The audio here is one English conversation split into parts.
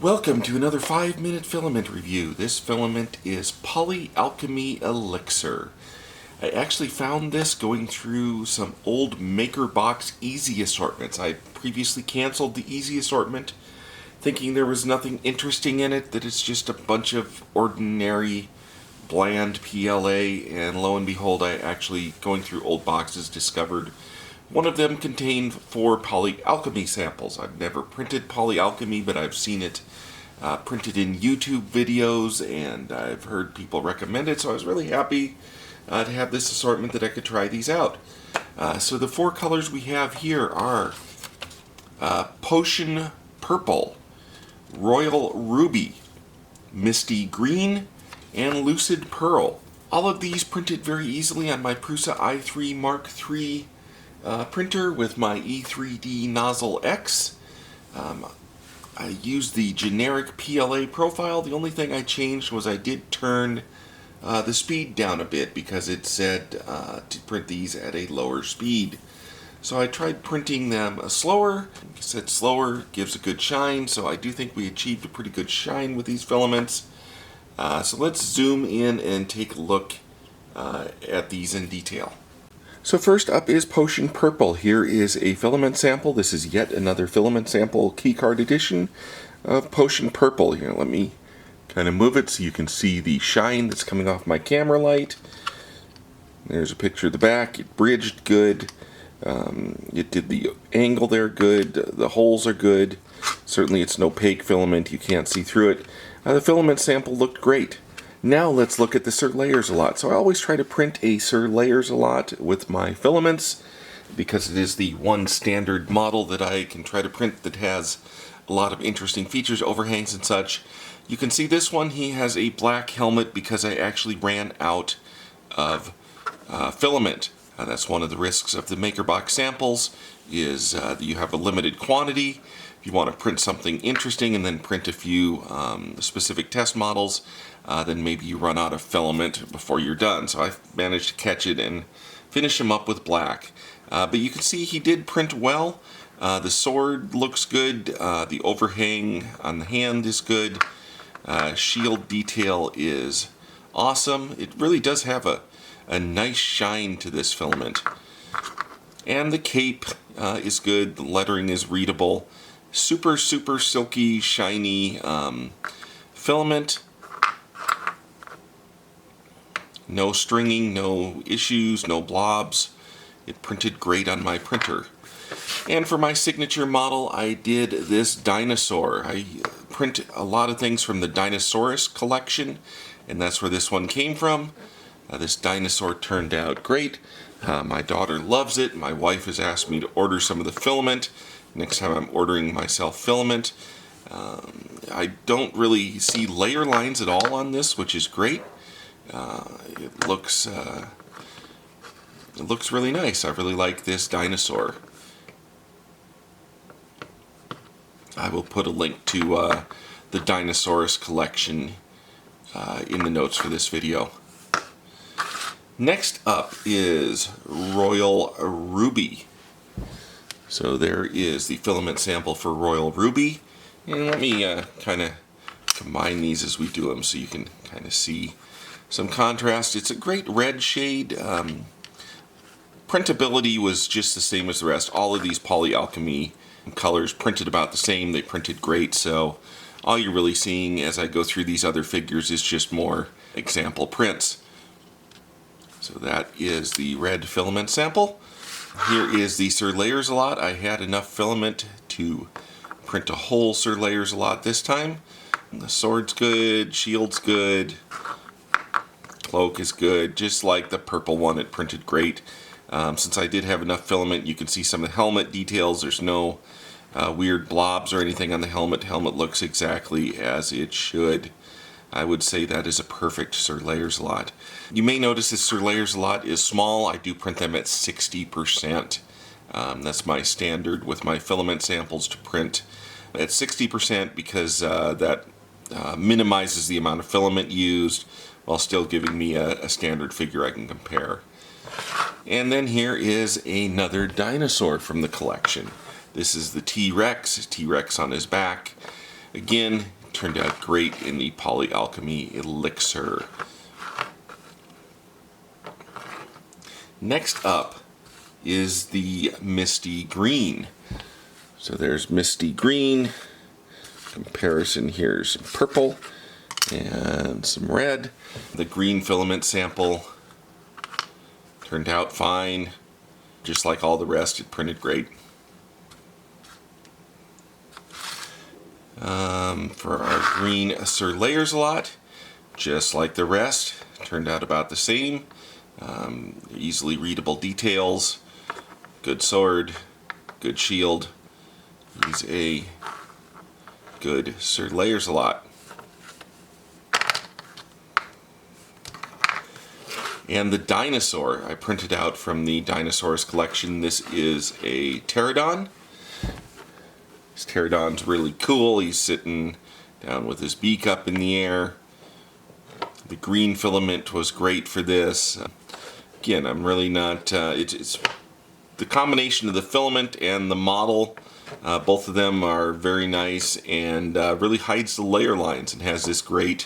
Welcome to another 5-minute filament review. This filament is Polyalchemy Elixir. I actually found this going through some old MakerBox Easy assortments. I previously canceled the Easy assortment, thinking there was nothing interesting in it, that it's just a bunch of ordinary bland PLA, and lo and behold, I actually, going through old boxes, discovered one of them contained 4 Polyalchemy samples. I've never printed Polyalchemy, but I've seen it printed in YouTube videos, and I've heard people recommend it, so I was really happy to have this assortment that I could try these out. So the 4 colors we have here are Potion Purple, Royal Ruby, Misty Green, and Lucid Pearl. All of these printed very easily on my Prusa i3 Mark III printer with my E3D Nozzle X. I used the generic PLA profile. The only thing I changed was I did turn the speed down a bit because it said to print these at a lower speed. So I tried printing them slower. It said slower gives a good shine, so I do think we achieved a pretty good shine with these filaments. So let's zoom in and take a look at these in detail. So first up is Potion Purple. Here is a filament sample. This is yet another filament sample keycard edition of Potion Purple. Here, let me kind of move it so you can see the shine that's coming off my camera light. There's a picture of the back. It bridged good. It did the angle there good. The holes are good. Certainly it's an opaque filament. You can't see through it. The filament sample looked great. Now let's look at the Surlayers a lot. So I always try to print a Surlayers a lot with my filaments because it is the one standard model that I can try to print that has a lot of interesting features, overhangs and such. You can see this one, he has a black helmet because I actually ran out of filament. That's one of the risks of the MakerBox samples, is that you have a limited quantity. If you want to print something interesting and then print a few specific test models, then maybe you run out of filament before you're done. So I managed to catch it and finish him up with black. But you can see he did print well. The sword looks good. The overhang on the hand is good. Shield detail is awesome. It really does have a nice shine to this filament. And the cape is good. The lettering is readable. Super silky, shiny filament. No stringing, no issues, no blobs. It printed great on my printer. And for my signature model, I did this dinosaur. I print a lot of things from the Dinosaurus collection, and that's where this one came from. This dinosaur turned out great. My daughter loves it. My wife has asked me to order some of the filament. Next time I'm ordering myself filament. I don't really see layer lines at all on this, which is great. It looks really nice. I really like this dinosaur. I will put a link to the Dinosaurus collection in the notes for this video. Next up is Royal Ruby. So there is the filament sample for Royal Ruby. And let me kind of combine these as we do them so you can kind of see some contrast. It's a great red shade. Printability was just the same as the rest. All of these Polyalchemy colors printed about the same. They printed great. So all you're really seeing as I go through these other figures is just more example prints. So that is the red filament sample. Here is the Surlayers a lot. I had enough filament to print a whole Surlayers a lot this time. The sword's good, shield's good, cloak is good, just like the purple one, it printed great. Since I did have enough filament, you can see some of the helmet details. There's no weird blobs or anything on the helmet. The helmet looks exactly as it should. I would say that is a perfect Surlayers lot. You may notice this Surlayers lot is small. I do print them at 60%. That's my standard with my filament samples, to print at 60% because that minimizes the amount of filament used while still giving me a standard figure I can compare. And then here is another dinosaur from the collection. This is the T-Rex on his back. Again, turned out great in the Polyalchemy Elixir. Next up is the Misty Green. So there's Misty Green. Comparison, here's some purple and some red. The green filament sample turned out fine. Just like all the rest, it printed great. For our green Sir Layers a lot, just like the rest, turned out about the same. Easily readable details, good sword, good shield. He's a good Sir Layers a lot. And the dinosaur I printed out from the Dinosaurs collection. This is a pterodon. This pterodon's really cool. He's sitting down with his beak up in the air. The green filament was great for this. Again, I'm really not... it's the combination of the filament and the model. Both of them are very nice and really hides the layer lines and has this great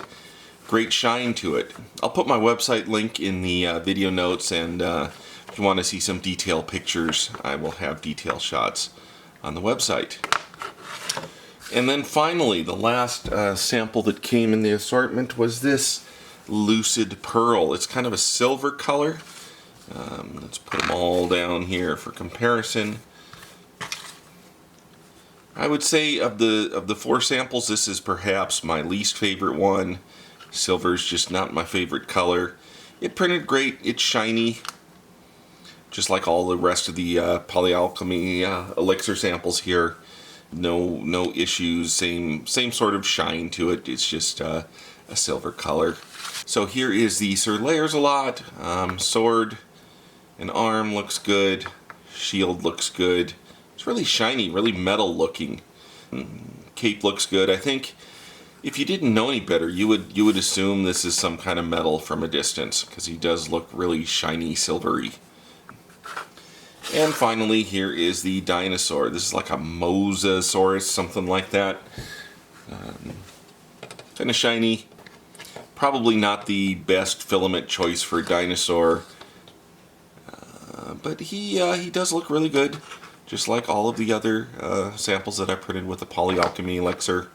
shine to it. I'll put my website link in the video notes, and if you want to see some detail pictures, I will have detail shots on the website. And then finally, the last sample that came in the assortment was this Lucid Pearl. It's kind of a silver color. Let's put them all down here for comparison. I would say of the four samples, this is perhaps my least favorite one. Silver is just not my favorite color. It printed great. It's shiny, just like all the rest of the Polyalchemy Elixir samples here. No issues. Same sort of shine to it. It's just a silver color. So here is the Sir Layers a lot. Sword and arm looks good. Shield looks good. It's really shiny, really metal looking. Cape looks good. I think if you didn't know any better, you would assume this is some kind of metal from a distance, because he does look really shiny, silvery. And finally, here is the dinosaur. This is like a Mosasaurus, something like that. Kind of shiny. Probably not the best filament choice for a dinosaur. But he does look really good, just like all of the other samples that I printed with the Polyalchemy Elixir.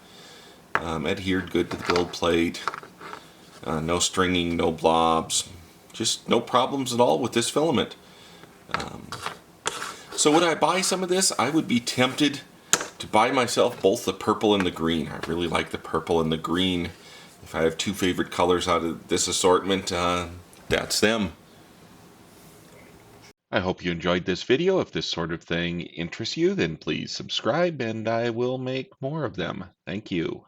Adhered good to the build plate. No stringing, no blobs. Just no problems at all with this filament. So would I buy some of this? I would be tempted to buy myself both the purple and the green. I really like the purple and the green. If I have two favorite colors out of this assortment, that's them. I hope you enjoyed this video. If this sort of thing interests you, then please subscribe and I will make more of them. Thank you.